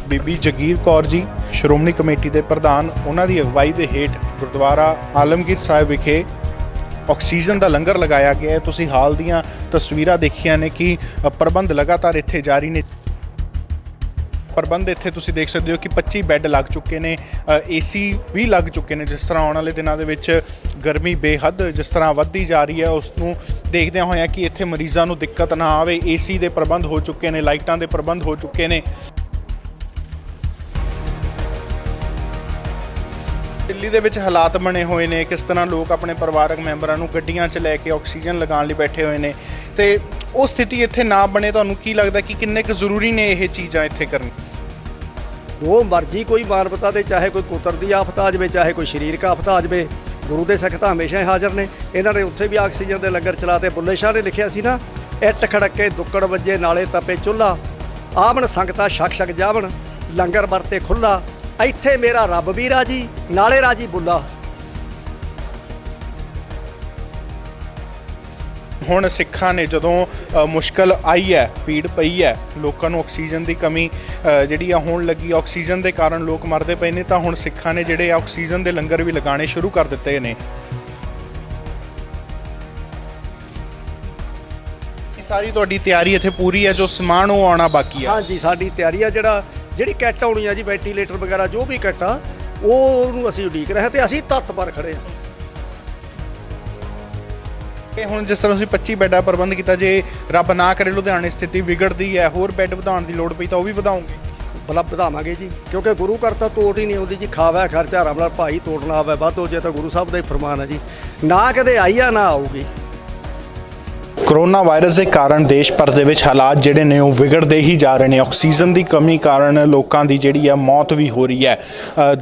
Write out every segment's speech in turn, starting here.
Bibi Jagir Kaur ji Shiromani committee ਦੇ ਪ੍ਰਧਾਨ ਉਹਨਾਂ ਦੀ ਅਗਵਾਈ ਦੇ ਹੇਠ ਗੁਰਦੁਆਰਾ ਆਲਮਗੀਰ ਸਾਹਿਬ ਵਿਖੇ ਆਕਸੀਜਨ ਦਾ ਲੰਗਰ ਲਗਾਇਆ ਗਿਆ ਹੈ। ਤੁਸੀਂ ਹਾਲ ਦੀਆਂ ਤਸਵੀਰਾਂ ਦੇਖੀਆਂ ਨੇ ਕਿ ਪ੍ਰਬੰਧ ਲਗਾਤਾਰ ਇੱਥੇ ਜਾਰੀ ਨੇ। ਪ੍ਰਬੰਧ ਇੱਥੇ ਤੁਸੀਂ ਦੇਖ ਸਕਦੇ ਹੋ ਕਿ 25 ਬੈੱਡ ਲੱਗ ਚੁੱਕੇ ਨੇ, ਏਸੀ ਵੀ ਲੱਗ ਚੁੱਕੇ ਨੇ। ਜਿਸ ਤਰ੍ਹਾਂ ਆਉਣ ਵਾਲੇ ਦਿਨਾਂ ਦੇ ਵਿੱਚ ਗਰਮੀ ਬੇਹੱਦ ਜਿਸ ਤਰ੍ਹਾਂ ਵੱਧਦੀ ਜਾ ਰਹੀ ਹੈ, ਉਸ ਨੂੰ ਦੇਖਦਿਆਂ ਹੋਇਆਂ ਕਿ ਇੱਥੇ ਮਰੀਜ਼ਾਂ ਨੂੰ ਦਿੱਕਤ ਨਾ ਆਵੇ, ਏਸੀ ਦੇ ਪ੍ਰਬੰਧ ਹੋ ਚੁੱਕੇ ਨੇ, ਲਾਈਟਾਂ ਦੇ ਪ੍ਰਬੰਧ ਹੋ ਚੁੱਕੇ ਨੇ। ਦਿੱਲੀ ਦੇ ਵਿੱਚ ਹਾਲਾਤ ਬਣੇ ਹੋਏ ਨੇ, ਕਿਸ ਤਰ੍ਹਾਂ ਲੋਕ ਆਪਣੇ ਪਰਿਵਾਰਕ ਮੈਂਬਰਾਂ ਨੂੰ ਗੱਡੀਆਂ 'ਚ ਲੈ ਕੇ ਆਕਸੀਜਨ ਲਗਾਉਣ ਲਈ ਬੈਠੇ ਹੋਏ ਨੇ, ਤੇ ਉਹ ਸਥਿਤੀ ਇੱਥੇ ਨਾ ਬਣੇ। ਤੁਹਾਨੂੰ ਕੀ ਲੱਗਦਾ ਕਿ ਕਿੰਨੇ ਕੁ ਜ਼ਰੂਰੀ ਨੇ ਇਹ ਚੀਜ਼ਾਂ ਇੱਥੇ ਕਰਨੀ? ਜੋ ਮਰਜ਼ੀ ਕੋਈ ਮਾਨਵਤਾ ਦੇ, ਚਾਹੇ ਕੋਈ ਕੁਦਰਤੀ ਆਫਤ ਆ ਜਾਵੇ, ਚਾਹੇ ਕੋਈ ਸਰੀਰਕ ਆਫਤ ਆ ਜਾਵੇ, ਗੁਰੂ ਦੇ ਸਿੱਖ ਤਾਂ ਹਮੇਸ਼ਾ ਹੀ ਹਾਜ਼ਰ ਨੇ। ਇਹਨਾਂ ਨੇ ਉੱਥੇ ਵੀ ਆਕਸੀਜਨ ਦੇ ਲੰਗਰ ਚਲਾਤੇ। ਬੁੱਲੇ ਸ਼ਾਹ ਨੇ ਲਿਖਿਆ ਸੀ ਨਾ, ਇੱਟ ਖੜਕੇ ਦੁੱਕੜ ਵੱਜੇ ਨਾਲੇ ਤਪੇ ਚੁੱਲ੍ਹਾ, ਆਵਣ ਸੰਗਤਾਂ ਛਕ ਛਕ ਜਾਵਣ ਲੰਗਰ ਵਰਤੇ ਖੁੱਲ੍ਹਾ, ਇੱਥੇ ਮੇਰਾ ਰੱਬ ਵੀ ਰਾਜੀ ਨਾਲੇ ਰਾਜੀ ਬੁੱਲਾ। ਹੁਣ ਸਿੱਖਾਂ ਨੇ ਜਦੋਂ ਮੁਸ਼ਕਲ ਆਈ ਹੈ, ਭੀੜ ਪਈ ਹੈ, ਲੋਕਾਂ ਨੂੰ ਆਕਸੀਜਨ ਦੀ ਕਮੀ ਜਿਹੜੀ ਆ ਹੋਣ ਲੱਗੀ, ਆਕਸੀਜਨ ਦੇ ਕਾਰਨ ਲੋਕ ਮਰਦੇ ਪਏ ਨੇ, ਤਾਂ ਹੁਣ ਸਿੱਖਾਂ ਨੇ ਜਿਹੜੇ ਆਕਸੀਜਨ ਦੇ ਲੰਗਰ ਵੀ ਲਗਾਉਣੇ ਸ਼ੁਰੂ ਕਰ ਦਿੱਤੇ ਨੇ। ਸਾਰੀ ਤੁਹਾਡੀ ਤਿਆਰੀ ਇੱਥੇ ਪੂਰੀ ਹੈ? ਜੋ ਸਮਾਨ ਉਹ ਆਉਣਾ ਬਾਕੀ ਹੈ? ਹਾਂਜੀ, ਸਾਡੀ ਤਿਆਰੀ ਆ। ਜਿਹੜੀ ਕਿੱਟ ਆਉਣੀ ਆ ਜੀ, ਵੈਂਟੀਲੇਟਰ ਵਗੈਰਾ ਜੋ ਵੀ ਕਿੱਟ ਆ, ਉਹਨੂੰ ਅਸੀਂ ਉਡੀਕ ਰਹੇ ਤੇ ਅਸੀਂ ਤੱਤ ਖੜੇ ਆ। ਇਹ ਹੁਣ ਜਿਸ ਤਰ੍ਹਾਂ ਤੁਸੀਂ 25 ਬੈੱਡ ਦਾ ਪ੍ਰਬੰਧ ਕੀਤਾ, ਜੇ ਰੱਬ ਨਾ ਕਰੇ ਲੁਧਿਆਣੇ ਸਥਿਤੀ ਵਿਗੜਦੀ ਹੈ, ਹੋਰ ਬੈੱਡ ਵਧਾਉਣ ਦੀ ਲੋੜ ਪਈ ਤਾਂ ਉਹ ਵੀ ਵਧਾਉਂਗੇ? ਭਲਾ ਵਧਾਵਾਂਗੇ ਜੀ, ਕਿਉਂਕਿ ਗੁਰੂ ਘਰ ਤਾਂ ਤੋੜ ਹੀ ਨਹੀਂ ਆਉਂਦੀ ਜੀ। ਖਾਵਾ ਖਰਚਾ ਰਮਲਾ ਭਾਈ ਤੋੜਨਾ ਆਵੇ ਵੱਧ ਹੋ ਜੇ ਤਾਂ ਗੁਰੂ ਸਾਹਿਬ ਦਾ ਹੀ ਫਰਮਾਨ ਹੈ ਜੀ। ਨਾ ਕਦੇ ਆਈ ਆ ਨਾ ਆਊਗੀ। ਕੋਰੋਨਾ ਵਾਇਰਸ ਦੇ ਕਾਰਨ ਦੇਸ਼ ਭਰ ਦੇ ਵਿੱਚ ਹਾਲਾਤ ਜਿਹੜੇ ਨੇ ਉਹ ਵਿਗੜਦੇ ਹੀ ਜਾ ਰਹੇ ਨੇ। ਆਕਸੀਜਨ ਦੀ ਕਮੀ ਕਾਰਨ ਲੋਕਾਂ ਦੀ ਜਿਹੜੀ ਹੈ ਮੌਤ ਵੀ ਹੋ ਰਹੀ ਹੈ।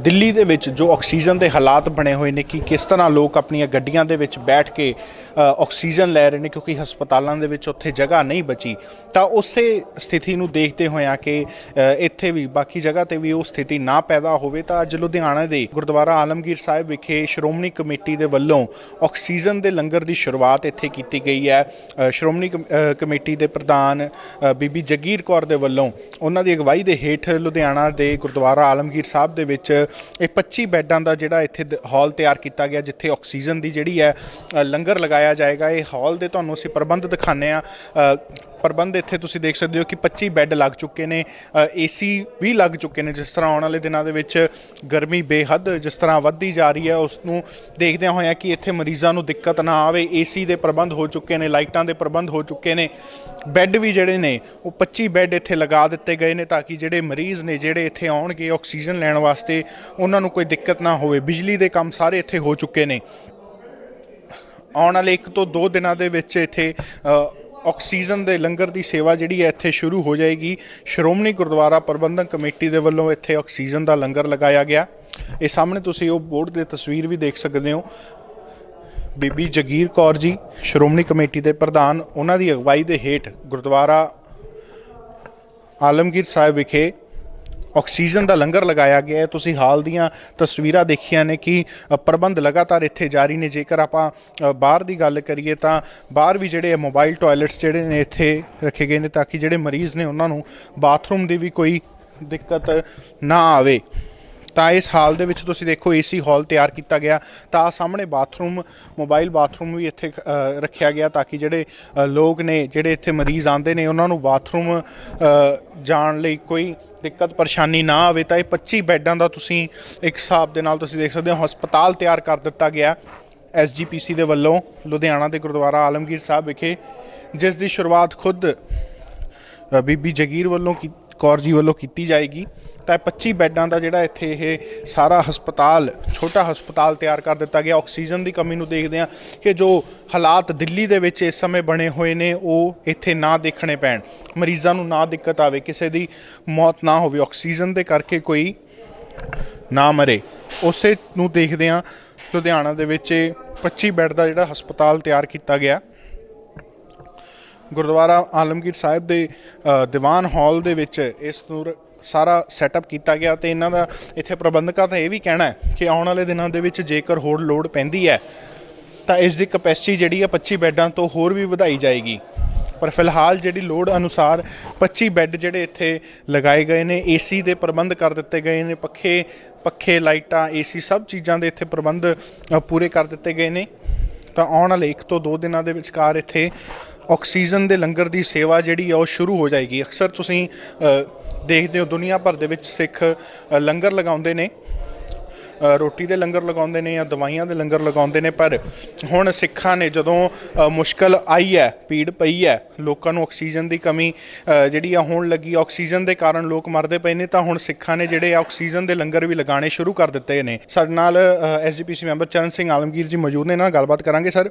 ਦਿੱਲੀ ਦੇ ਵਿੱਚ ਜੋ ਆਕਸੀਜਨ ਦੇ ਹਾਲਾਤ ਬਣੇ ਹੋਏ ਨੇ ਕਿ ਕਿਸ ਤਰ੍ਹਾਂ ਲੋਕ ਆਪਣੀਆਂ ਗੱਡੀਆਂ ਦੇ ਵਿੱਚ ਬੈਠ ਕੇ ਆਕਸੀਜਨ ਲੈ ਰਹੇ ਨੇ, ਕਿਉਂਕਿ ਹਸਪਤਾਲਾਂ ਦੇ ਵਿੱਚ ਉੱਥੇ ਜਗ੍ਹਾ ਨਹੀਂ ਬਚੀ। ਤਾਂ ਉਸੇ ਸਥਿਤੀ ਨੂੰ ਦੇਖਦੇ ਹੋਇਆਂ ਕਿ ਇੱਥੇ ਵੀ ਬਾਕੀ ਜਗ੍ਹਾ ਤੇ ਵੀ ਉਹ ਸਥਿਤੀ ਨਾ ਪੈਦਾ ਹੋਵੇ, ਤਾਂ ਅੱਜ ਲੁਧਿਆਣਾ ਦੇ ਗੁਰਦੁਆਰਾ ਆਲਮਗੀਰ ਸਾਹਿਬ ਵਿਖੇ ਸ਼੍ਰੋਮਣੀ ਕਮੇਟੀ ਦੇ ਵੱਲੋਂ ਆਕਸੀਜਨ ਦੇ ਲੰਗਰ ਦੀ ਸ਼ੁਰੂਆਤ ਇੱਥੇ ਕੀਤੀ ਗਈ ਹੈ। ਸ਼੍ਰੋਮਣੀ ਕਮੇਟੀ ਦੇ ਪ੍ਰਧਾਨ ਬੀਬੀ ਜਗੀਰ ਕੌਰ ਦੇ ਵੱਲੋਂ ਉਹਨਾਂ ਦੀ ਅਗਵਾਈ ਦੇ ਹੇਠ ਲੁਧਿਆਣਾ ਦੇ ਗੁਰਦੁਆਰਾ ਆਲਮਗੀਰ ਸਾਹਿਬ ਦੇ ਵਿੱਚ ਇਹ 25 ਬੈੱਡਾਂ ਦਾ ਜਿਹੜਾ ਇੱਥੇ ਹਾਲ ਤਿਆਰ ਕੀਤਾ ਗਿਆ, ਜਿੱਥੇ ਆਕਸੀਜਨ ਦੀ ਜਿਹੜੀ ਹੈ ਲੰਗਰ ਲਗਾਇਆ ਜਾਏਗਾ। ਇਹ ਹਾਲ ਦੇ ਤੁਹਾਨੂੰ ਅਸੀਂ ਪ੍ਰਬੰਧ ਦਿਖਾਉਂਦੇ ਹਾਂ। ਪ੍ਰਬੰਧ ਇੱਥੇ ਤੁਸੀਂ ਦੇਖ ਸਕਦੇ ਹੋ ਕਿ 25 ਬੈੱਡ ਲੱਗ ਚੁੱਕੇ ਨੇ, ਏਸੀ ਵੀ ਲੱਗ ਚੁੱਕੇ ਨੇ। ਜਿਸ ਤਰ੍ਹਾਂ ਆਉਣ ਵਾਲੇ ਦਿਨਾਂ ਦੇ ਵਿੱਚ ਗਰਮੀ ਬੇਹੱਦ ਜਿਸ ਤਰ੍ਹਾਂ ਵੱਧਦੀ ਜਾ ਰਹੀ ਹੈ, ਉਸ ਨੂੰ ਦੇਖਦਿਆਂ ਹੋਇਆਂ ਕਿ ਇੱਥੇ ਮਰੀਜ਼ਾਂ ਨੂੰ ਦਿੱਕਤ ਨਾ ਆਵੇ, ਏਸੀ ਦੇ ਪ੍ਰਬੰਧ ਹੋ ਚੁੱਕੇ ਨੇ, ਲਾਈਟਾਂ ਦੇ ਪ੍ਰਬੰਧ ਹੋ ਚੁੱਕੇ ਨੇ। ਬੈੱਡ ਵੀ ਜਿਹੜੇ ਨੇ ਉਹ 25 ਬੈੱਡ ਇੱਥੇ ਲਗਾ ਦਿੱਤੇ ਗਏ ਨੇ, ਤਾਂ ਕਿ ਜਿਹੜੇ ਮਰੀਜ਼ ਨੇ ਜਿਹੜੇ ਇੱਥੇ ਆਉਣਗੇ ਆਕਸੀਜਨ ਲੈਣ ਵਾਸਤੇ, ਉਹਨਾਂ ਨੂੰ ਕੋਈ ਦਿੱਕਤ ਨਾ ਹੋਵੇ। ਬਿਜਲੀ ਦੇ ਕੰਮ ਸਾਰੇ ਇੱਥੇ ਹੋ ਚੁੱਕੇ ਨੇ। ਆਉਣ ਵਾਲੇ 1 ਤੋਂ 2 ਦਿਨਾਂ ਦੇ ਵਿੱਚ ਇੱਥੇ ਆਕਸੀਜਨ ਦੇ ਲੰਗਰ ਦੀ ਸੇਵਾ ਜਿਹੜੀ ਹੈ ਇੱਥੇ ਸ਼ੁਰੂ ਹੋ ਜਾਏਗੀ। ਸ਼੍ਰੋਮਣੀ ਗੁਰਦੁਆਰਾ ਪ੍ਰਬੰਧਕ ਕਮੇਟੀ ਦੇ ਵੱਲੋਂ ਇੱਥੇ ਆਕਸੀਜਨ ਦਾ ਲੰਗਰ ਲਗਾਇਆ ਗਿਆ। ਇਹ ਸਾਹਮਣੇ ਤੁਸੀਂ ਉਹ ਬੋਰਡ ਦੀ ਤਸਵੀਰ ਵੀ ਦੇਖ ਸਕਦੇ ਹੋ। ਬੀਬੀ ਜਗੀਰ ਕੌਰ ਜੀ ਸ਼੍ਰੋਮਣੀ ਕਮੇਟੀ ਦੇ ਪ੍ਰਧਾਨ, ਉਹਨਾਂ ਦੀ ਅਗਵਾਈ ਦੇ ਹੇਠ ਗੁਰਦੁਆਰਾ ਆਲਮਗੀਰ ਸਾਹਿਬ ਵਿਖੇ ਆਕਸੀਜਨ ਦਾ ਲੰਗਰ ਲਗਾਇਆ ਗਿਆ ਹੈ। ਤੁਸੀਂ ਹਾਲ ਦੀਆਂ ਤਸਵੀਰਾਂ ਦੇਖੀਆਂ ਨੇ ਕਿ ਪ੍ਰਬੰਧ ਲਗਾਤਾਰ ਇੱਥੇ ਜਾਰੀ ਨੇ। ਜੇਕਰ ਆਪਾਂ ਬਾਹਰ ਦੀ ਗੱਲ ਕਰੀਏ ਤਾਂ ਬਾਹਰ ਵੀ ਜਿਹੜੇ ਮੋਬਾਈਲ ਟਾਇਲਟਸ ਜਿਹੜੇ ਨੇ ਇੱਥੇ ਰੱਖੇ ਗਏ ਨੇ, ਤਾਂ ਕਿ ਜਿਹੜੇ ਮਰੀਜ਼ ਨੇ ਉਹਨਾਂ ਨੂੰ ਬਾਥਰੂਮ ਦੀ ਵੀ ਕੋਈ ਦਿੱਕਤ ਨਾ ਆਵੇ। ਤਾਂ ਇਸ ਹਾਲ ਦੇ ਵਿੱਚ ਤੁਸੀਂ ਦੇਖੋ ਏਸੀ ਹਾਲ ਤਿਆਰ ਕੀਤਾ ਗਿਆ, ਤਾਂ ਸਾਹਮਣੇ ਬਾਥਰੂਮ, ਮੋਬਾਈਲ ਬਾਥਰੂਮ ਵੀ ਇੱਥੇ ਰੱਖਿਆ ਗਿਆ, ਤਾਂ ਕਿ ਜਿਹੜੇ ਲੋਕ ਨੇ, ਜਿਹੜੇ ਇੱਥੇ ਮਰੀਜ਼ ਆਉਂਦੇ ਨੇ, ਉਹਨਾਂ ਨੂੰ ਬਾਥਰੂਮ ਜਾਣ ਲਈ ਕੋਈ ਦਿੱਕਤ ਪਰੇਸ਼ਾਨੀ ਨਾ ਆਵੇ। ਤਾਂ ਇਹ 25 ਬੈੱਡਾਂ ਦਾ ਤੁਸੀਂ ਇੱਕ ਹਿਸਾਬ ਦੇ ਨਾਲ ਤੁਸੀਂ ਦੇਖ ਸਕਦੇ ਹੋ ਹਸਪਤਾਲ ਤਿਆਰ ਕਰ ਦਿੱਤਾ ਗਿਆ SGPC ਦੇ ਵੱਲੋਂ ਲੁਧਿਆਣਾ ਦੇ ਗੁਰਦੁਆਰਾ ਆਲਮਗੀਰ ਸਾਹਿਬ ਵਿਖੇ, ਜਿਸ ਦੀ ਸ਼ੁਰੂਆਤ ਖੁਦ ਬੀਬੀ ਜਗੀਰ ਵੱਲੋਂ ਕੌਰ ਜੀ ਵੱਲੋਂ ਕੀਤੀ ਜਾਏਗੀ। ਤਾਂ 25 ਬੈੱਡਾਂ ਦਾ ਜਿਹੜਾ ਇੱਥੇ ਇਹ ਸਾਰਾ ਹਸਪਤਾਲ, ਛੋਟਾ ਹਸਪਤਾਲ ਤਿਆਰ ਕਰ ਦਿੱਤਾ ਗਿਆ। ਆਕਸੀਜਨ ਦੀ ਕਮੀ ਨੂੰ ਦੇਖਦੇ ਹਾਂ ਕਿ ਜੋ ਹਾਲਾਤ ਦਿੱਲੀ ਦੇ ਵਿੱਚ ਇਸ ਸਮੇਂ ਬਣੇ ਹੋਏ ਨੇ ਉਹ ਇੱਥੇ ਨਾ ਦੇਖਣੇ ਪੈਣ, ਮਰੀਜ਼ਾਂ ਨੂੰ ਨਾ ਦਿੱਕਤ ਆਵੇ, ਕਿਸੇ ਦੀ ਮੌਤ ਨਾ ਹੋਵੇ, ਆਕਸੀਜਨ ਦੇ ਕਰਕੇ ਕੋਈ ਨਾ ਮਰੇ, ਉਸੇ ਨੂੰ ਦੇਖਦੇ ਹਾਂ ਲੁਧਿਆਣਾ ਦੇ ਵਿੱਚ 25 ਬੈੱਡ ਦਾ ਜਿਹੜਾ ਹਸਪਤਾਲ ਤਿਆਰ ਕੀਤਾ ਗਿਆ। ਗੁਰਦੁਆਰਾ ਆਲਮਗੀਰ ਸਾਹਿਬ ਦੇ ਦੀਵਾਨ ਹਾਲ ਦੇ ਵਿੱਚ ਇਸ ਨੂੰ ਸਾਰਾ ਸੈਟਅਪ ਕੀਤਾ ਗਿਆ। ਤੇ ਇਹਨਾਂ ਦਾ ਇੱਥੇ ਪ੍ਰਬੰਧਕਾਂ ਦਾ ਇਹ ਵੀ ਕਹਿਣਾ ਹੈ ਕਿ ਆਉਣ ਵਾਲੇ ਦਿਨਾਂ ਦੇ ਵਿੱਚ ਜੇਕਰ ਹੋਰ ਲੋੜ ਪੈਂਦੀ ਹੈ ਤਾਂ ਇਸ ਦੀ ਕਪੈਸਿਟੀ ਜਿਹੜੀ ਹੈ 25 ਬੈੱਡਾਂ ਤੋਂ ਹੋਰ ਵੀ ਵਧਾਈ ਜਾਏਗੀ। ਪਰ ਫਿਲਹਾਲ ਜਿਹੜੀ ਲੋੜ ਅਨੁਸਾਰ 25 ਬੈੱਡ ਜਿਹੜੇ ਇੱਥੇ ਲਗਾਏ ਗਏ ਨੇ, ਏਸੀ ਦੇ ਪ੍ਰਬੰਧ ਕਰ ਦਿੱਤੇ ਗਏ ਨੇ, ਪੱਖੇ ਲਾਈਟਾਂ ਏਸੀ ਸਭ ਚੀਜ਼ਾਂ ਦੇ ਇੱਥੇ ਪ੍ਰਬੰਧ ਪੂਰੇ ਕਰ ਦਿੱਤੇ ਗਏ ਨੇ। ਤਾਂ ਆਉਣ ਵਾਲੇ 1 ਤੋਂ 2 ਦਿਨਾਂ ਦੇ ਵਿਚਕਾਰ ਇੱਥੇ ਆਕਸੀਜਨ ਦੇ ਲੰਗਰ ਦੀ ਸੇਵਾ ਜਿਹੜੀ ਆ ਉਹ ਸ਼ੁਰੂ ਹੋ ਜਾਏਗੀ। ਅਕਸਰ ਤੁਸੀਂ ਦੇਖਦੇ ਹੋ ਦੁਨੀਆ ਭਰ ਦੇ ਵਿੱਚ ਸਿੱਖ ਲੰਗਰ ਲਗਾਉਂਦੇ ਨੇ, ਰੋਟੀ ਦੇ ਲੰਗਰ ਲਗਾਉਂਦੇ ਨੇ ਜਾਂ ਦਵਾਈਆਂ ਦੇ ਲੰਗਰ ਲਗਾਉਂਦੇ ਨੇ, ਪਰ ਹੁਣ ਸਿੱਖਾਂ ਨੇ ਜਦੋਂ ਮੁਸ਼ਕਲ ਆਈ ਹੈ, ਭੀੜ ਪਈ ਹੈ, ਲੋਕਾਂ ਨੂੰ ਆਕਸੀਜਨ ਦੀ ਕਮੀ ਜਿਹੜੀ ਆ ਹੋਣ ਲੱਗੀ, ਆਕਸੀਜਨ ਦੇ ਕਾਰਨ ਲੋਕ ਮਰਦੇ ਪਏ ਨੇ, ਤਾਂ ਹੁਣ ਸਿੱਖਾਂ ਨੇ ਜਿਹੜੇ ਆਕਸੀਜਨ ਦੇ ਲੰਗਰ ਵੀ ਲਗਾਉਣੇ ਸ਼ੁਰੂ ਕਰ ਦਿੱਤੇ ਨੇ। ਸਾਡੇ ਨਾਲ SGPC ਮੈਂਬਰ ਚਰਨ ਸਿੰਘ ਆਲਮਗੀਰ ਜੀ ਮੌਜੂਦ ਨੇ, ਇਹਨਾਂ ਨਾਲ ਗੱਲਬਾਤ ਕਰਾਂਗੇ। ਸਰ,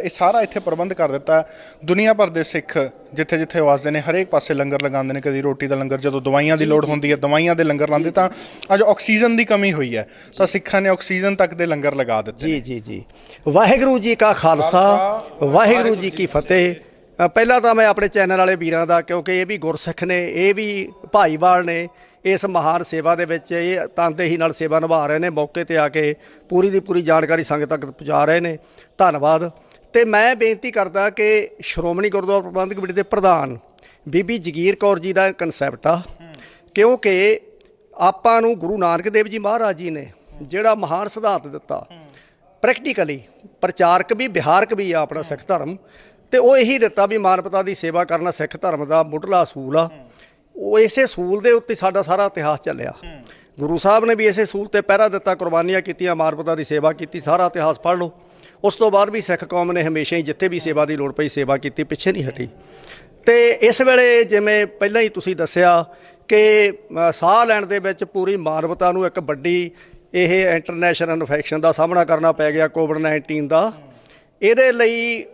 ਇਹ ਸਾਰਾ ਇੱਥੇ ਪ੍ਰਬੰਧ ਕਰ ਦਿੱਤਾ, ਦੁਨੀਆ ਭਰ ਦੇ ਸਿੱਖ ਜਿੱਥੇ ਜਿੱਥੇ ਵਸਦੇ ਨੇ ਹਰੇਕ ਪਾਸੇ ਲੰਗਰ ਲਗਾਉਂਦੇ ਨੇ, ਕਦੀ ਰੋਟੀ ਦਾ ਲੰਗਰ, ਜਦੋਂ ਦਵਾਈਆਂ ਦੀ ਲੋੜ ਹੁੰਦੀ ਹੈ ਦਵਾਈਆਂ ਦੇ ਲੰਗਰ ਲਾਉਂਦੇ, ਤਾਂ ਅੱਜ ਆਕਸੀਜਨ ਦੀ ਕਮੀ ਹੋਈ ਹੈ ਤਾਂ ਸਿੱਖਾਂ ਨੇ ਆਕਸੀਜਨ ਤੱਕ ਦੇ ਲੰਗਰ ਲਗਾ ਦਿੱਤੇ। ਜੀ ਵਾਹਿਗੁਰੂ ਜੀ ਕਾ ਖਾਲਸਾ, ਵਾਹਿਗੁਰੂ ਜੀ ਕੀ ਫਤਿਹ। ਪਹਿਲਾਂ ਤਾਂ ਮੈਂ ਆਪਣੇ ਚੈਨਲ ਵਾਲੇ ਵੀਰਾਂ ਦਾ, ਕਿਉਂਕਿ ਇਹ ਵੀ ਗੁਰਸਿੱਖ ਨੇ, ਇਹ ਵੀ ਭਾਈਵਾਲ ਨੇ, ਇਸ ਮਹਾਨ ਸੇਵਾ ਦੇ ਵਿੱਚ ਇਹ ਤਨਦੇਹੀ ਨਾਲ ਸੇਵਾ ਨਿਭਾ ਰਹੇ ਨੇ, ਮੌਕੇ ਤੇ ਆ ਕੇ ਪੂਰੀ ਦੀ ਪੂਰੀ ਜਾਣਕਾਰੀ ਸੰਗਤ ਤੱਕ ਪਹੁੰਚਾ ਰਹੇ ਨੇ, ਧੰਨਵਾਦ। ਤੇ ਮੈਂ ਬੇਨਤੀ ਕਰਦਾ ਕਿ ਸ਼੍ਰੋਮਣੀ ਗੁਰਦੁਆਰਾ ਪ੍ਰਬੰਧਕ ਕਮੇਟੀ ਦੇ ਪ੍ਰਧਾਨ ਬੀਬੀ ਜਗੀਰ ਕੌਰ ਜੀ ਦਾ ਕਨਸੈਪਟ ਆ, ਕਿਉਂਕਿ ਆਪਾਂ ਨੂੰ ਗੁਰੂ ਨਾਨਕ ਦੇਵ ਜੀ ਮਹਾਰਾਜ ਜੀ ਨੇ ਜਿਹੜਾ ਮਹਾਨ ਸਿਧਾਂਤ ਦਿੱਤਾ, ਪ੍ਰੈਕਟੀਕਲੀ ਪ੍ਰਚਾਰਕ ਵੀ ਵਿਹਾਰਕ ਵੀ ਆ ਆਪਣਾ ਸਿੱਖ ਧਰਮ, ਤੇ ਉਹ ਇਹੀ ਦਿੱਤਾ ਵੀ ਮਾਨਵਤਾ ਦੀ ਸੇਵਾ ਕਰਨਾ ਸਿੱਖ ਧਰਮ ਦਾ ਮੁੱਢਲਾ ਅਸੂਲ ਆ। ਉਹ ਇਸੇ ਅਸੂਲ ਦੇ ਉੱਤੇ ਸਾਡਾ ਸਾਰਾ ਇਤਿਹਾਸ ਚੱਲਿਆ। ਗੁਰੂ ਸਾਹਿਬ ਨੇ ਵੀ ਇਸੇ ਅਸੂਲ ਤੇ ਪਹਿਰਾ ਦਿੱਤਾ, ਕੁਰਬਾਨੀਆਂ ਕੀਤੀਆਂ, ਮਾਨਵਤਾ ਦੀ ਸੇਵਾ ਕੀਤੀ, ਸਾਰਾ ਇਤਿਹਾਸ ਪੜ੍ਹ ਲਓ। ਉਸ ਤੋਂ ਬਾਅਦ ਵੀ ਸਿੱਖ ਕੌਮ ਨੇ ਹਮੇਸ਼ਾ ਹੀ ਜਿੱਥੇ ਵੀ ਸੇਵਾ ਦੀ ਲੋੜ ਪਈ ਸੇਵਾ ਕੀਤੀ, ਪਿੱਛੇ ਨਹੀਂ ਹਟੀ। ਤੇ ਇਸ ਵੇਲੇ ਜਿਵੇਂ ਪਹਿਲਾਂ ਹੀ ਤੁਸੀਂ ਦੱਸਿਆ ਕਿ ਸਾਹ ਲੈਣ ਦੇ ਵਿੱਚ ਪੂਰੀ ਮਾਨਵਤਾ ਨੂੰ ਇੱਕ ਵੱਡੀ ਇਹ ਇੰਟਰਨੈਸ਼ਨਲ ਇਨਫੈਕਸ਼ਨ ਦਾ ਸਾਹਮਣਾ ਕਰਨਾ ਪੈ ਗਿਆ, ਕੋਵਿਡ-19 ਦਾ। ਇਹਦੇ ਲਈ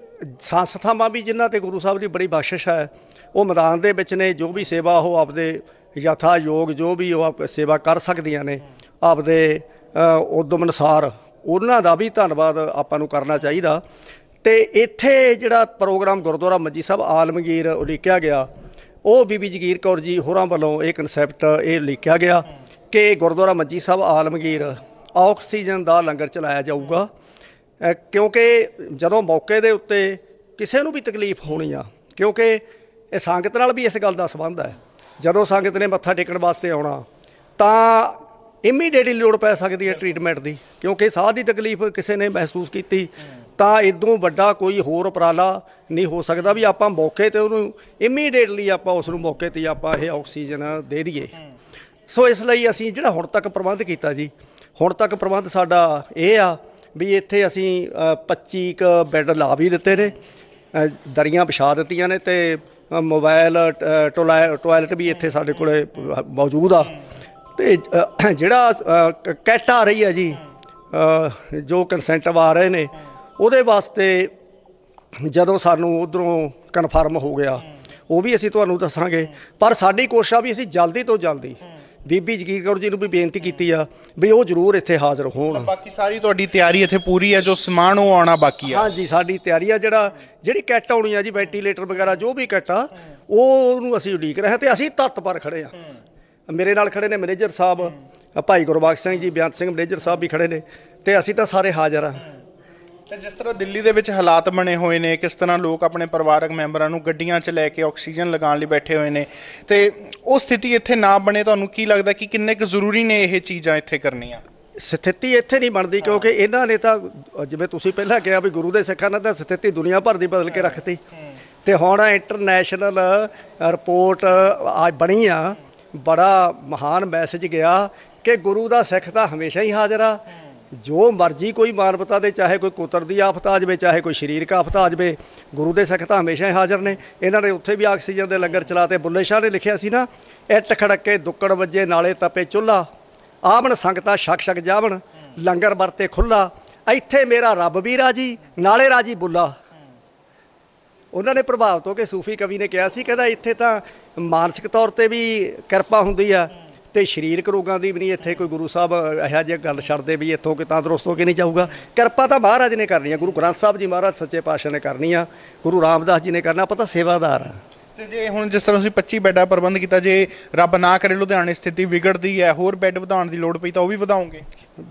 ਸੰਸਥਾਵਾਂ ਵੀ ਜਿਨ੍ਹਾਂ ਤੇ ਗੁਰੂ ਸਾਹਿਬ ਦੀ ਬੜੀ ਬਖਸ਼ਿਸ਼ ਹੈ, ਉਹ ਮੈਦਾਨ ਦੇ ਵਿੱਚ ਨੇ, ਜੋ ਵੀ ਸੇਵਾ ਉਹ ਆਪਦੇ ਯਥਾ ਯੋਗ ਜੋ ਵੀ ਉਹ ਸੇਵਾ ਕਰ ਸਕਦੀਆਂ ਨੇ ਆਪਦੇ ਉਦਮ ਅਨੁਸਾਰ, ਉਹਨਾਂ ਦਾ ਵੀ ਧੰਨਵਾਦ ਆਪਾਂ ਨੂੰ ਕਰਨਾ ਚਾਹੀਦਾ। ਤੇ ਇੱਥੇ ਜਿਹੜਾ ਪ੍ਰੋਗਰਾਮ ਗੁਰਦੁਆਰਾ ਮੰਜੀ ਸਾਹਿਬ ਆਲਮਗੀਰ ਉਲੀਕਿਆ ਗਿਆ, ਉਹ ਬੀਬੀ ਜਗੀਰ ਕੌਰ ਜੀ ਹੋਰਾਂ ਵੱਲੋਂ ਇਹ ਕਨਸੈਪਟ ਇਹ ਲਿਖਿਆ ਗਿਆ ਕਿ ਗੁਰਦੁਆਰਾ ਮੰਜੀ ਸਾਹਿਬ ਆਲਮਗੀਰ ਆਕਸੀਜਨ ਦਾ ਲੰਗਰ ਚਲਾਇਆ ਜਾਊਗਾ, ਕਿਉਂਕਿ ਜਦੋਂ ਮੌਕੇ ਦੇ ਉੱਤੇ ਕਿਸੇ ਨੂੰ ਵੀ ਤਕਲੀਫ ਹੋਣੀ ਆ, ਕਿਉਂਕਿ ਇਹ ਸੰਗਤ ਨਾਲ ਵੀ ਇਸ ਗੱਲ ਦਾ ਸੰਬੰਧ ਹੈ। ਜਦੋਂ ਸੰਗਤ ਨੇ ਮੱਥਾ ਟੇਕਣ ਵਾਸਤੇ ਆਉਣਾ ਤਾਂ ਇਮੀਡੀਏਟਲੀ ਲੋੜ ਪੈ ਸਕਦੀ ਹੈ ਟ੍ਰੀਟਮੈਂਟ ਦੀ, ਕਿਉਂਕਿ ਸਾਹ ਦੀ ਤਕਲੀਫ ਕਿਸੇ ਨੇ ਮਹਿਸੂਸ ਕੀਤੀ ਤਾਂ ਇਦੋਂ ਵੱਡਾ ਕੋਈ ਹੋਰ ਉਪਰਾਲਾ ਨਹੀਂ ਹੋ ਸਕਦਾ ਵੀ ਆਪਾਂ ਮੌਕੇ 'ਤੇ ਉਹਨੂੰ ਇਮੀਡੀਏਟਲੀ ਆਪਾਂ ਉਸ ਨੂੰ ਮੌਕੇ 'ਤੇ ਆਪਾਂ ਇਹ ਆਕਸੀਜਨ ਦੇ ਦਈਏ। ਸੋ ਇਸ ਲਈ ਅਸੀਂ ਜਿਹੜਾ ਹੁਣ ਤੱਕ ਪ੍ਰਬੰਧ ਕੀਤਾ ਜੀ, ਹੁਣ ਤੱਕ ਪ੍ਰਬੰਧ ਸਾਡਾ ਇਹ ਆ ਵੀ ਇੱਥੇ ਅਸੀਂ 25 ਕੁ ਬੈੱਡ ਲਾ ਵੀ ਦਿੱਤੇ ਨੇ, ਦਰੀਆਂ ਵਿਛਾ ਦਿੱਤੀਆਂ ਨੇ, ਤੇ ਮੋਬਾਈਲ ਟੋਇਲਟ ਵੀ ਇੱਥੇ ਸਾਡੇ ਕੋਲ ਮੌਜੂਦ ਆ। ਤੇ ਜਿਹੜਾ ਕਿੱਟ ਆ ਰਹੀ ਹੈ ਜੀ, ਜੋ ਕੰਸੈਂਟਿਵ ਆ ਰਹੇ ਨੇ, ਉਹਦੇ ਵਾਸਤੇ ਜਦੋਂ ਸਾਨੂੰ ਉੱਧਰੋਂ ਕਨਫਰਮ ਹੋ ਗਿਆ ਉਹ ਵੀ ਅਸੀਂ ਤੁਹਾਨੂੰ ਦੱਸਾਂਗੇ। ਪਰ ਸਾਡੀ ਕੋਸ਼ਿਸ਼ ਆ ਵੀ ਅਸੀਂ ਜਲਦੀ ਤੋਂ ਜਲਦੀ ਬੀਬੀ ਜਗੀਰ ਕੌਰ ਜੀ ਨੂੰ ਵੀ ਬੇਨਤੀ ਕੀਤੀ ਆ ਵੀ ਉਹ ਜ਼ਰੂਰ ਇੱਥੇ ਹਾਜ਼ਰ ਹੋਣ। ਬਾਕੀ ਸਾਰੀ ਤੁਹਾਡੀ ਤਿਆਰੀ ਇੱਥੇ ਪੂਰੀ ਹੈ, ਜੋ ਸਮਾਨ ਉਹ ਆਉਣਾ ਬਾਕੀ ਆ? ਹਾਂਜੀ, ਸਾਡੀ ਤਿਆਰੀ ਆ। ਜਿਹੜੀ ਕਿੱਟ ਆਉਣੀ ਆ ਜੀ, ਵੈਂਟੀਲੇਟਰ ਵਗੈਰਾ ਜੋ ਵੀ ਕਿੱਟ ਆ, ਉਹਨੂੰ ਅਸੀਂ ਉਡੀਕ ਰਹੇ ਹਾਂ ਤੇ ਅਸੀਂ ਤੱਤਪਰ ਖੜੇ ਆ। ਮੇਰੇ ਨਾਲ ਖੜੇ ਨੇ ਮੈਨੇਜਰ ਸਾਹਿਬ, ਭਾਈ ਗੁਰਬਖਸ਼ ਸਿੰਘ ਜੀ, ਬੇਅੰਤ ਸਿੰਘ ਮੈਨੇਜਰ ਸਾਹਿਬ ਵੀ ਖੜੇ ਨੇ, ਤੇ ਅਸੀਂ ਤਾਂ ਸਾਰੇ ਹਾਜ਼ਰ ਆ। ਤੇ ਜਿਸ ਤਰ੍ਹਾਂ ਦਿੱਲੀ ਦੇ ਵਿੱਚ ਹਾਲਾਤ ਬਣੇ ਹੋਏ ਨੇ, ਕਿਸ ਤਰ੍ਹਾਂ ਲੋਕ ਆਪਣੇ ਪਰਿਵਾਰਕ ਮੈਂਬਰਾਂ ਨੂੰ ਗੱਡੀਆਂ 'ਚ ਲੈ ਕੇ ਆਕਸੀਜਨ ਲਗਾਉਣ ਲਈ ਬੈਠੇ ਹੋਏ ਨੇ, ਤੇ ਉਹ ਸਥਿਤੀ ਇੱਥੇ ਨਾ ਬਣੇ, ਤੁਹਾਨੂੰ ਕੀ ਲੱਗਦਾ ਕਿ ਕਿੰਨੇ ਕੁ ਜ਼ਰੂਰੀ ਨੇ ਇਹ ਚੀਜ਼ਾਂ ਇੱਥੇ ਕਰਨੀਆਂ? ਸਥਿਤੀ ਇੱਥੇ ਨਹੀਂ ਬਣਦੀ, ਕਿਉਂਕਿ ਇਹਨਾਂ ਨੇ ਤਾਂ ਜਿਵੇਂ ਤੁਸੀਂ ਪਹਿਲਾਂ ਕਿਹਾ ਵੀ ਗੁਰੂ ਦੇ ਸਿੱਖਾਂ ਨੇ ਤਾਂ ਸਥਿਤੀ ਦੁਨੀਆ ਭਰ ਦੀ ਬਦਲ ਕੇ ਰੱਖਤੀ, ਤੇ ਹੁਣ ਇੰਟਰਨੈਸ਼ਨਲ ਰਿਪੋਰਟ ਬਣੀ ਆ, ਬੜਾ ਮਹਾਨ ਮੈਸੇਜ ਗਿਆ ਕਿ ਗੁਰੂ ਦਾ ਸਿੱਖ ਤਾਂ ਹਮੇਸ਼ਾ ਹੀ ਹਾਜ਼ਰ ਆ। ਜੋ ਮਰਜ਼ੀ ਕੋਈ ਮਾਨਵਤਾ ਦੇ, ਚਾਹੇ ਕੋਈ ਕੁਦਰਤੀ ਆਫਤ ਆ ਜਾਵੇ, ਚਾਹੇ ਕੋਈ ਸਰੀਰਕ ਆਫਤ ਆ ਜਾਵੇ, ਗੁਰੂ ਦੇ ਸਿੱਖ ਤਾਂ ਹਮੇਸ਼ਾ ਹੀ ਹਾਜ਼ਰ ਨੇ। ਇਹਨਾਂ ਨੇ ਉੱਥੇ ਵੀ ਆਕਸੀਜਨ ਦੇ ਲੰਗਰ ਚਲਾਤੇ। ਬੁੱਲੇ ਸ਼ਾਹ ਨੇ ਲਿਖਿਆ ਸੀ ਨਾ, ਇੱਟ ਖੜਕੇ ਦੁੱਕੜ ਵੱਜੇ ਨਾਲੇ ਤਪੇ ਚੁੱਲ੍ਹਾ, ਆਵਣ ਸੰਗਤਾਂ ਛਕ ਛਕ ਜਾਵਣ ਲੰਗਰ ਵਰਤੇ ਖੁੱਲ੍ਹਾ, ਇੱਥੇ ਮੇਰਾ ਰੱਬ ਵੀ ਰਾਜੀ ਨਾਲੇ ਰਾਜੀ ਬੁੱਲਾ। ਉਹਨਾਂ ਨੇ ਪ੍ਰਭਾਵਿਤ ਹੋ ਕੇ ਸੂਫੀ ਕਵੀ ਨੇ ਕਿਹਾ ਸੀ, ਕਹਿੰਦਾ ਇੱਥੇ ਤਾਂ ਮਾਨਸਿਕ ਤੌਰ 'ਤੇ ਵੀ ਕਿਰਪਾ ਹੁੰਦੀ ਆ ਤੇ ਸਰੀਰਕ ਰੋਗਾਂ ਦੀ ਵੀ ਨਹੀਂ। ਇੱਥੇ ਕੋਈ ਗੁਰੂ ਸਾਹਿਬ ਇਹੋ ਜਿਹੀ ਗੱਲ ਛੱਡਦੇ ਵੀ ਇੱਥੋਂ ਕਿ ਤੰਦਰੁਸਤ ਹੋ ਕੇ ਨਹੀਂ ਜਾਊਗਾ। ਕਿਰਪਾ ਤਾਂ ਮਹਾਰਾਜ ਨੇ ਕਰਨੀ ਆ, ਗੁਰੂ ਗ੍ਰੰਥ ਸਾਹਿਬ ਜੀ ਮਹਾਰਾਜ ਸੱਚੇ ਪਾਤਸ਼ਾਹ ਨੇ ਕਰਨੀ ਆ, ਗੁਰੂ ਰਾਮਦਾਸ ਜੀ ਨੇ ਕਰਨਾ। ਆਪਾਂ ਤਾਂ ਸੇਵਾਦਾਰ ਆ। ਤੇ ਜੇ ਹੁਣ ਜਿਸ ਤਰ੍ਹਾਂ ਤੁਸੀਂ 25 ਬੈੱਡਾਂ ਪ੍ਰਬੰਧ ਕੀਤਾ, ਜੇ ਰੱਬ ਨਾ ਕਰੇ ਲੁਧਿਆਣੇ ਸਥਿਤੀ ਵਿਗੜਦੀ ਹੈ, ਹੋਰ ਬੈੱਡ ਵਧਾਉਣ ਦੀ ਲੋੜ ਪਈ ਤਾਂ ਉਹ ਵੀ ਵਧਾਓਗੇ?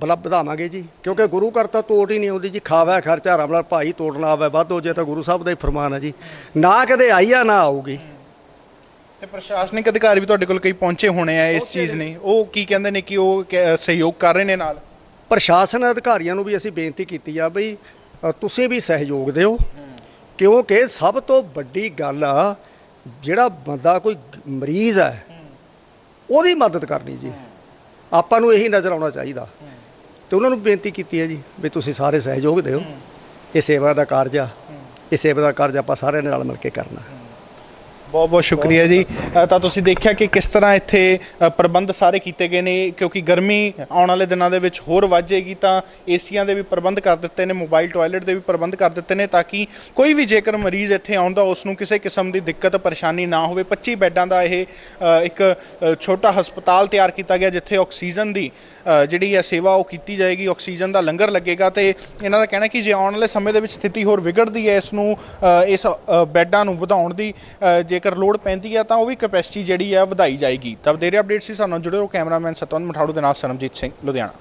ਭਲਾ ਵਧਾਵਾਂਗੇ ਜੀ, ਕਿਉਂਕਿ ਗੁਰੂ ਘਰ ਤਾਂ ਤੋੜ ਹੀ ਨਹੀਂ ਆਉਂਦੀ ਜੀ। ਖਾਵਾ ਖਰਚਾ ਰਮਲਾ ਭਾਈ ਤੋੜਨਾ ਆਵੇ ਵਾਧੋ, ਜੇ ਤਾਂ ਗੁਰੂ ਸਾਹਿਬ ਦਾ ਹੀ ਫਰਮਾਨ ਹੈ ਜੀ। ਨਾ ਕਦੇ ਆਈ ਆ ਨਾ ਆਊਗੀ। ਤੇ ਪ੍ਰਸ਼ਾਸਨਿਕ ਅਧਿਕਾਰੀ ਵੀ ਤੁਹਾਡੇ ਕੋਲ ਕਈ ਪਹੁੰਚੇ ਹੋਣੇ ਆ ਇਸ ਚੀਜ਼ ਨੇ, ਉਹ ਕੀ ਕਹਿੰਦੇ ਨੇ ਕਿ ਉਹ ਸਹਿਯੋਗ ਕਰ ਰਹੇ ਨੇ ਨਾਲ? ਪ੍ਰਸ਼ਾਸਨ ਅਧਿਕਾਰੀਆਂ ਨੂੰ ਵੀ ਅਸੀਂ ਬੇਨਤੀ ਕੀਤੀ ਆ ਬਈ ਤੁਸੀਂ ਵੀ ਸਹਿਯੋਗ ਦਿਓ, ਕਿਉਂਕਿ ਸਭ ਤੋਂ ਵੱਡੀ ਗੱਲ ਆ ਜਿਹੜਾ ਬੰਦਾ ਕੋਈ ਮਰੀਜ਼ ਹੈ ਉਹਦੀ ਮਦਦ ਕਰਨੀ ਜੀ। ਆਪਾਂ ਨੂੰ ਇਹੀ ਨਜ਼ਰ ਆਉਣਾ ਚਾਹੀਦਾ ਤੇ ਉਹਨਾਂ ਨੂੰ ਬੇਨਤੀ ਕੀਤੀ ਹੈ ਜੀ ਵੀ ਤੁਸੀਂ ਸਾਰੇ ਸਹਿਯੋਗ ਦਿਓ। ਇਹ ਸੇਵਾ ਦਾ ਕਾਰਜ ਆ, ਇਹ ਸੇਵਾ ਦਾ ਕਾਰਜ ਆਪਾਂ ਸਾਰਿਆਂ ਨੇ ਨਾਲ ਮਿਲ ਕੇ ਕਰਨਾ। ਬਹੁਤ ਬਹੁਤ ਸ਼ੁਕਰੀਆ ਜੀ। ਤਾਂ ਤੁਸੀਂ ਦੇਖਿਆ ਕਿ ਕਿਸ ਤਰ੍ਹਾਂ ਇੱਥੇ ਪ੍ਰਬੰਧ ਸਾਰੇ ਕੀਤੇ ਗਏ ਨੇ, ਕਿਉਂਕਿ ਗਰਮੀ ਆਉਣ ਵਾਲੇ ਦਿਨਾਂ ਦੇ ਵਿੱਚ ਹੋਰ ਵੱਧ ਜਾਏਗੀ ਤਾਂ ਏਸੀਆਂ ਦੇ ਵੀ ਪ੍ਰਬੰਧ ਕਰ ਦਿੱਤੇ ਨੇ, ਮੋਬਾਈਲ ਟਾਇਲਟ ਦੇ ਵੀ ਪ੍ਰਬੰਧ ਕਰ ਦਿੱਤੇ ਨੇ, ਤਾਂ ਕਿ ਕੋਈ ਵੀ ਜੇਕਰ ਮਰੀਜ਼ ਇੱਥੇ ਆਉਂਦਾ ਉਸ ਨੂੰ ਕਿਸੇ ਕਿਸਮ ਦੀ ਦਿੱਕਤ ਪਰੇਸ਼ਾਨੀ ਨਾ ਹੋਵੇ। 25 ਬੈੱਡਾਂ ਦਾ ਇਹ ਇੱਕ ਛੋਟਾ ਹਸਪਤਾਲ ਤਿਆਰ ਕੀਤਾ ਗਿਆ ਜਿੱਥੇ ਆਕਸੀਜਨ ਦੀ ਜਿਹੜੀ ਹੈ ਸੇਵਾ ਉਹ ਕੀਤੀ ਜਾਏਗੀ, ਆਕਸੀਜਨ ਦਾ ਲੰਗਰ ਲੱਗੇਗਾ। ਤੇ ਇਹਨਾਂ ਦਾ ਕਹਿਣਾ ਕਿ ਜੇ ਆਉਣ ਵਾਲੇ ਸਮੇਂ ਦੇ ਵਿੱਚ ਸਥਿਤੀ ਹੋਰ ਵਿਗੜਦੀ ਹੈ, ਇਸ ਨੂੰ ਇਸ ਬੈੱਡਾਂ ਨੂੰ ਵਧਾਉਣ ਦੀ ਜੇਕਰ ਲੋੜ ਪੈਂਦੀ ਹੈ ਤਾਂ ਉਹ ਵੀ ਕੈਪੈਸਿਟੀ ਜਿਹੜੀ ਹੈ ਵਧਾਈ ਜਾਏਗੀ। ਤਾਂ ਵਧੇਰੇ ਅਪਡੇਟਸ ਸੀ ਸਾਨੂੰ ਜੁੜੇ ਰਹੋ। ਕੈਮਰਾਮੈਨ ਸਤਵੰਤ ਮਠਾੜੂ ਦੇ ਨਾਲ ਸਰਮਜੀਤ ਸਿੰਘ, ਲੁਧਿਆਣਾ।